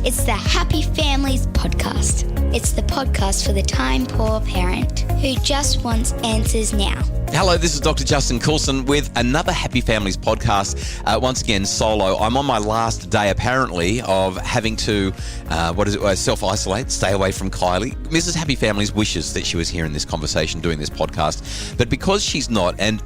It's the Happy Families podcast. It's the podcast for the time-poor parent who just wants answers now. Hello, this is Dr. Justin Coulson with another Happy Families podcast. Once again, solo. I'm on my last day, apparently, of having to, self-isolate, stay away from Kylie. Mrs. Happy Families wishes that she was here in this conversation doing this podcast. But because she's not, and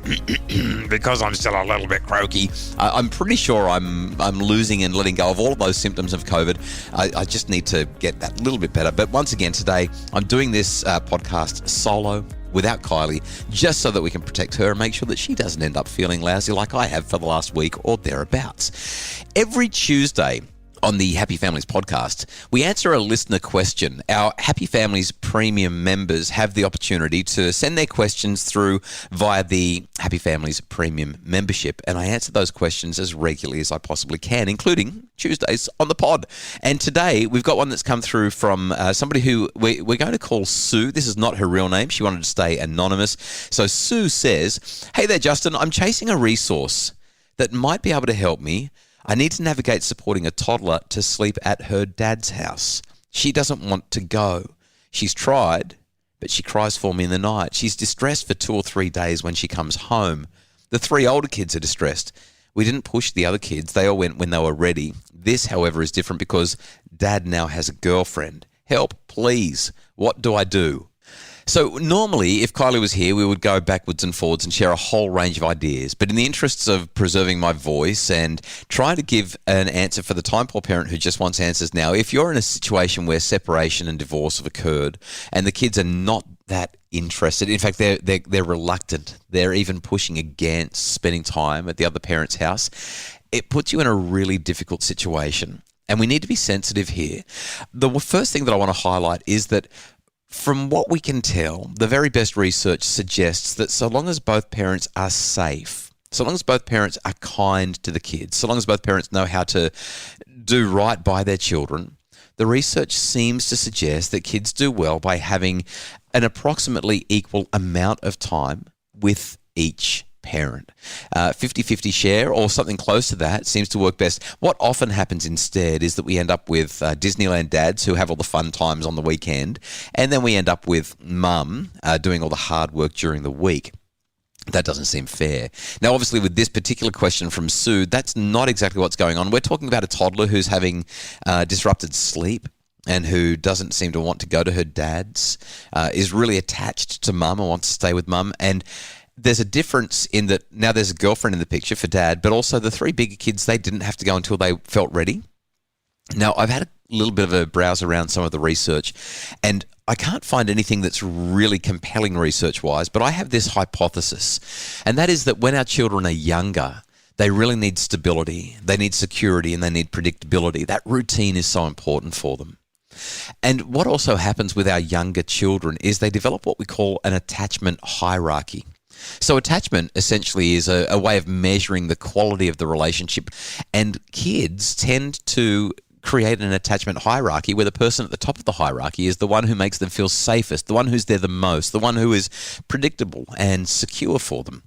because I'm still a little bit croaky, I'm pretty sure I'm losing and letting go of all of those symptoms of COVID. I just need to get that a little bit better. But once again, today, I'm doing this podcast solo, without Kylie, just so that we can protect her and make sure that she doesn't end up feeling lousy like I have for the last week or thereabouts. Every Tuesday on the Happy Families podcast, we answer a listener question. Our Happy Families Premium members have the opportunity to send their questions through via the Happy Families Premium membership, and I answer those questions as regularly as I possibly can, including Tuesdays on the pod. And today, we've got one that's come through from somebody who we're going to call Sue. This is not her real name. She wanted to stay anonymous. So Sue says, "Hey there, Justin. I'm chasing a resource that might be able to help me. I need to navigate supporting a toddler to sleep at her dad's house. She doesn't want to go. She's tried, but she cries for me in the night. She's distressed for 2 or 3 days when she comes home. The 3 older kids are distressed. We didn't push the other kids. They all went when they were ready. This, however, is different because dad now has a girlfriend. Help, please. What do I do?" So normally, if Kylie was here, we would go backwards and forwards and share a whole range of ideas. But in the interests of preserving my voice and trying to give an answer for the time-poor parent who just wants answers now, if you're in a situation where separation and divorce have occurred and the kids are not that interested, in fact, they're reluctant, they're even pushing against spending time at the other parent's house, it puts you in a really difficult situation. And we need to be sensitive here. The first thing that I want to highlight is that from what we can tell, the very best research suggests that so long as both parents are safe, so long as both parents are kind to the kids, so long as both parents know how to do right by their children, the research seems to suggest that kids do well by having an approximately equal amount of time with each parent. 50-50 share or something close to that seems to work best. What often happens instead is that we end up with Disneyland dads who have all the fun times on the weekend, and then we end up with mum doing all the hard work during the week. That doesn't seem fair. Now, obviously, with this particular question from Sue, that's not exactly what's going on. We're talking about a toddler who's having disrupted sleep and who doesn't seem to want to go to her dad's, is really attached to mum and wants to stay with mum. And there's a difference in that now there's a girlfriend in the picture for dad, but also the 3 bigger kids, they didn't have to go until they felt ready. Now, I've had a little bit of a browse around some of the research, and I can't find anything that's really compelling research-wise, but I have this hypothesis, and that is that when our children are younger, they really need stability, they need security, and they need predictability. That routine is so important for them. And what also happens with our younger children is they develop what we call an attachment hierarchy. So attachment essentially is a way of measuring the quality of the relationship, and kids tend to create an attachment hierarchy where the person at the top of the hierarchy is the one who makes them feel safest, the one who's there the most, the one who is predictable and secure for them.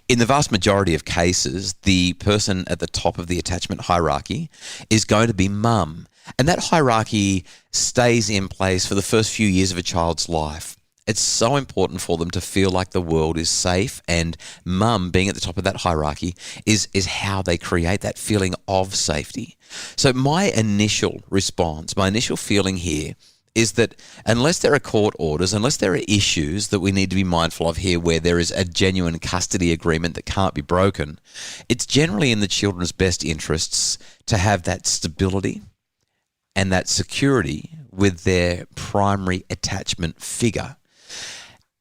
In the vast majority of cases, the person at the top of the attachment hierarchy is going to be mum, and that hierarchy stays in place for the first few years of a child's life. It's so important for them to feel like the world is safe, and mum being at the top of that hierarchy is how they create that feeling of safety. So my initial response, my initial feeling here is that unless there are court orders, unless there are issues that we need to be mindful of here where there is a genuine custody agreement that can't be broken, it's generally in the children's best interests to have that stability and that security with their primary attachment figure.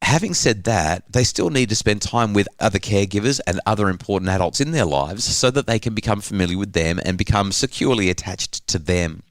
Having said that, they still need to spend time with other caregivers and other important adults in their lives so that they can become familiar with them and become securely attached to them.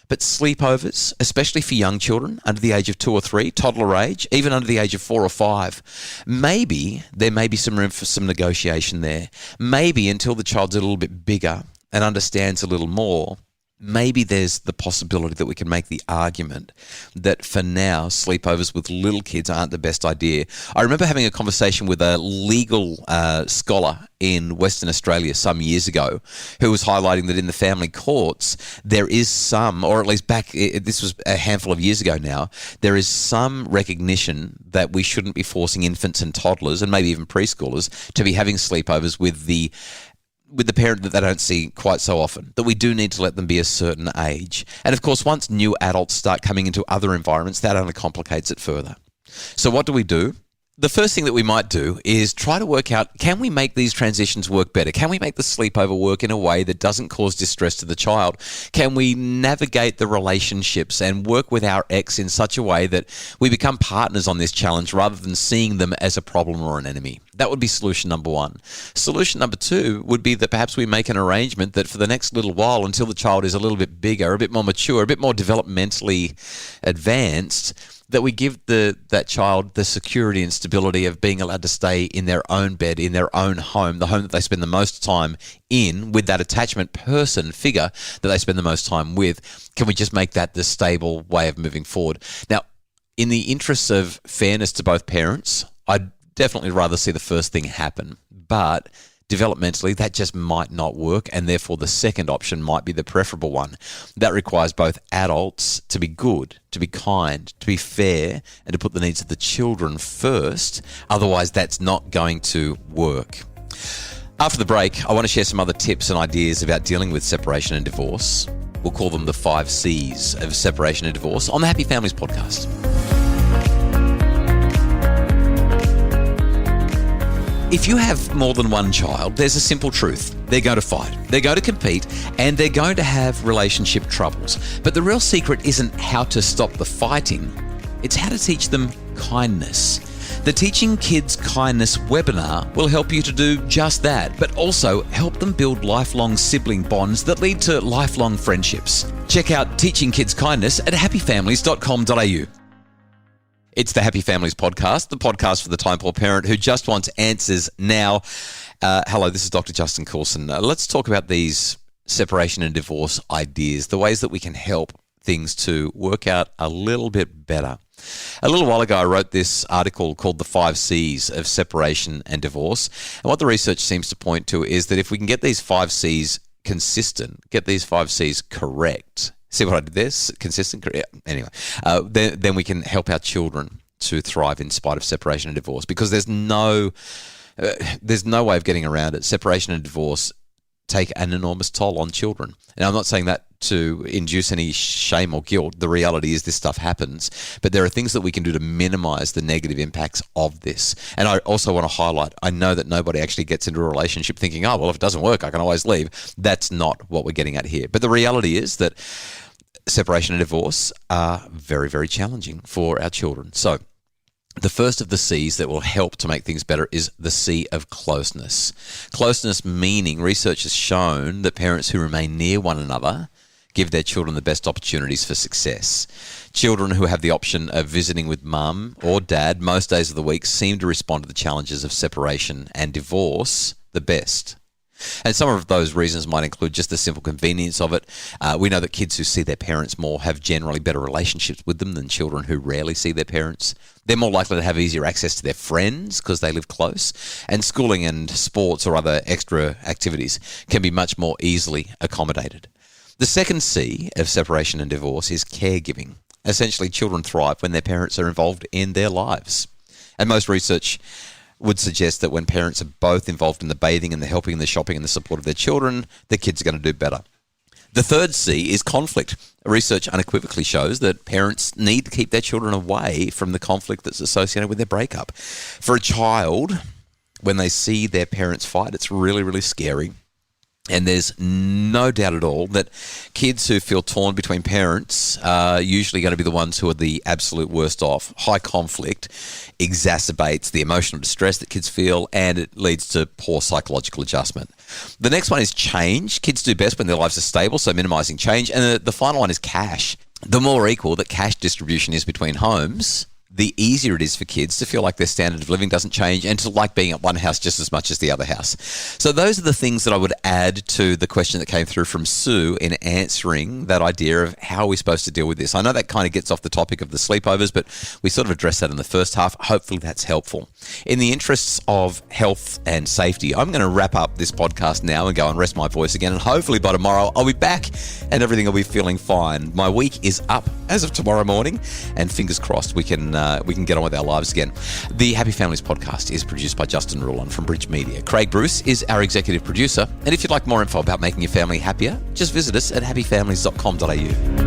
But sleepovers, especially for young children under the age of 2 or 3, toddler age, even under the age of 4 or 5, maybe there may be some room for some negotiation there. Maybe until the child's a little bit bigger and understands a little more, maybe there's the possibility that we can make the argument that for now, sleepovers with little kids aren't the best idea. I remember having a conversation with a legal scholar in Western Australia some years ago who was highlighting that in the family courts, there is some, or at least this was a handful of years ago now, there is some recognition that we shouldn't be forcing infants and toddlers and maybe even preschoolers to be having sleepovers with the parent that they don't see quite so often, that we do need to let them be a certain age. And of course, once new adults start coming into other environments, that only complicates it further. So what do? The first thing that we might do is try to work out, can we make these transitions work better? Can we make the sleepover work in a way that doesn't cause distress to the child? Can we navigate the relationships and work with our ex in such a way that we become partners on this challenge rather than seeing them as a problem or an enemy? That would be solution number one. Solution number two would be that perhaps we make an arrangement that for the next little while, until the child is a little bit bigger, a bit more mature, a bit more developmentally advanced, that we give that child the security and stability of being allowed to stay in their own bed, in their own home, the home that they spend the most time in, with that attachment person figure that they spend the most time with. Can we just make that the stable way of moving forward? Now, in the interests of fairness to both parents, I'd definitely rather see the first thing happen, but developmentally, that just might not work, and therefore the second option might be the preferable one. That requires both adults to be good, to be kind, to be fair, and to put the needs of the children first. Otherwise, that's not going to work. After the break, I want to share some other tips and ideas about dealing with separation and divorce. We'll call them the 5 C's of separation and divorce on the Happy Families podcast. If you have more than one child, there's a simple truth. They're going to fight, they're going to compete, and they're going to have relationship troubles. But the real secret isn't how to stop the fighting, it's how to teach them kindness. The Teaching Kids Kindness webinar will help you to do just that, but also help them build lifelong sibling bonds that lead to lifelong friendships. Check out Teaching Kids Kindness at happyfamilies.com.au. It's the Happy Families podcast, the podcast for the time-poor parent who just wants answers now. Hello, this is Dr. Justin Coulson. Let's talk about these separation and divorce ideas, the ways that we can help things to work out a little bit better. A little while ago, I wrote this article called The 5 C's of Separation and Divorce. And what the research seems to point to is that if we can get these 5 C's consistent, get these 5 C's correct, see what I did there? Consistent? Anyway, then we can help our children to thrive in spite of separation and divorce, because there's no way of getting around it. Separation and divorce take an enormous toll on children. And I'm not saying that to induce any shame or guilt. The reality is this stuff happens, but there are things that we can do to minimize the negative impacts of this. And I also want to highlight, I know that nobody actually gets into a relationship thinking, oh, well, if it doesn't work, I can always leave. That's not what we're getting at here. But the reality is that separation and divorce are very, very challenging for our children. So the first of the C's that will help to make things better is the C of closeness. Closeness meaning research has shown that parents who remain near one another give their children the best opportunities for success. Children who have the option of visiting with mum or dad most days of the week seem to respond to the challenges of separation and divorce the best. And some of those reasons might include just the simple convenience of it. We know that kids who see their parents more have generally better relationships with them than children who rarely see their parents. They're more likely to have easier access to their friends because they live close. And schooling and sports or other extra activities can be much more easily accommodated. The second C of separation and divorce is caregiving. Essentially, children thrive when their parents are involved in their lives. And most research would suggest that when parents are both involved in the bathing and the helping and the shopping and the support of their children, the kids are going to do better. The third C is conflict. Research unequivocally shows that parents need to keep their children away from the conflict that's associated with their breakup. For a child, when they see their parents fight, it's really, really scary. And there's no doubt at all that kids who feel torn between parents are usually going to be the ones who are the absolute worst off. High conflict exacerbates the emotional distress that kids feel, and it leads to poor psychological adjustment. The next one is change. Kids do best when their lives are stable, so minimizing change. And the final one is cash. The more equal that cash distribution is between homes, the easier it is for kids to feel like their standard of living doesn't change and to like being at one house just as much as the other house. So those are the things that I would add to the question that came through from Sue in answering that idea of how are we supposed to deal with this. I know that kind of gets off the topic of the sleepovers, but we sort of addressed that in the first half. Hopefully that's helpful. In the interests of health and safety, I'm going to wrap up this podcast now and go and rest my voice again, and hopefully by tomorrow I'll be back and everything will be feeling fine. My week is up as of tomorrow morning, and fingers crossed we can get on with our lives again. The Happy Families podcast is produced by Justin Rulon from Bridge Media. Craig Bruce is our executive producer, and if you'd like more info about making your family happier, just visit us at happyfamilies.com.au.